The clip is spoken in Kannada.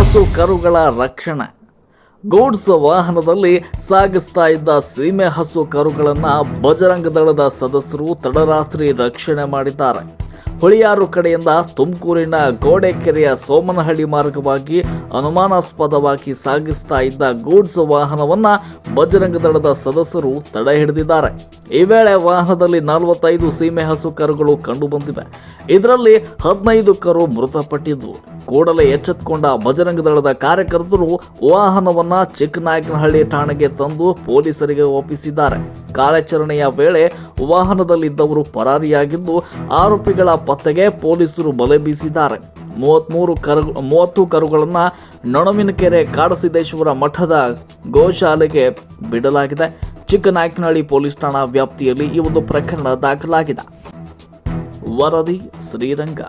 ಹಸು ಕರುಗಳ ರಕ್ಷಣೆ. ಗೂಡ್ಸ್ ವಾಹನದಲ್ಲಿ ಸಾಗಿಸ್ತಾ ಇದ್ದ ಸೀಮೆ ಹಸು ಕರುಗಳನ್ನು ಬಜರಂಗ ದಳದ ಸದಸ್ಯರು ತಡರಾತ್ರಿ ರಕ್ಷಣೆ ಮಾಡಿದ್ದಾರೆ. ಹುಳಿಯಾರು ಕಡೆಯಿಂದ ತುಮಕೂರಿನ ಗೋಡೆಕೆರೆಯ ಸೋಮನಹಳ್ಳಿ ಮಾರ್ಗವಾಗಿ ಅನುಮಾನಾಸ್ಪದವಾಗಿ ಸಾಗಿಸ್ತಾ ಇದ್ದ ಗೂಡ್ಸ್ ವಾಹನವನ್ನ ಬಜರಂಗ ದಳದ ಸದಸ್ಯರು ತಡೆ ಹಿಡಿದಿದ್ದಾರೆ. ಈ ವೇಳೆ ವಾಹನದಲ್ಲಿ 45 ಸೀಮೆ ಹಸು ಕರುಗಳು ಕಂಡುಬಂದಿವೆ. ಇದರಲ್ಲಿ 15 ಕರು ಮೃತಪಟ್ಟಿದ್ದು. ಕೂಡಲೇ ಎಚ್ಚೆತ್ತುಕೊಂಡ ಬಜರಂಗ ದಳದ ಕಾರ್ಯಕರ್ತರು ವಾಹನವನ್ನ ಚಿಕ್ಕನಾಯಕನಹಳ್ಳಿ ಠಾಣೆಗೆ ತಂದು ಪೊಲೀಸರಿಗೆ ಒಪ್ಪಿಸಿದ್ದಾರೆ. ಕಾರ್ಯಾಚರಣೆಯ ವೇಳೆ ವಾಹನದಲ್ಲಿದ್ದವರು ಪರಾರಿಯಾಗಿದ್ದು, ಆರೋಪಿಗಳ ಪತ್ತೆಗೆ ಪೊಲೀಸರು ಬಲೆ ಬೀಸಿದ್ದಾರೆ. 30 ಕರುಗಳನ್ನು ನೊಣವಿನಕೆರೆ ಕಾಡಸಿದ್ದೇಶ್ವರ ಮಠದ ಗೋಶಾಲೆಗೆ ಬಿಡಲಾಗಿದೆ. ಚಿಕ್ಕನಾಯಕನಹಳ್ಳಿ ಪೊಲೀಸ್ ಠಾಣಾ ವ್ಯಾಪ್ತಿಯಲ್ಲಿ ಈ ಒಂದು ಪ್ರಕರಣ ದಾಖಲಾಗಿದೆ. ವರದಿ ಶ್ರೀರಂಗ.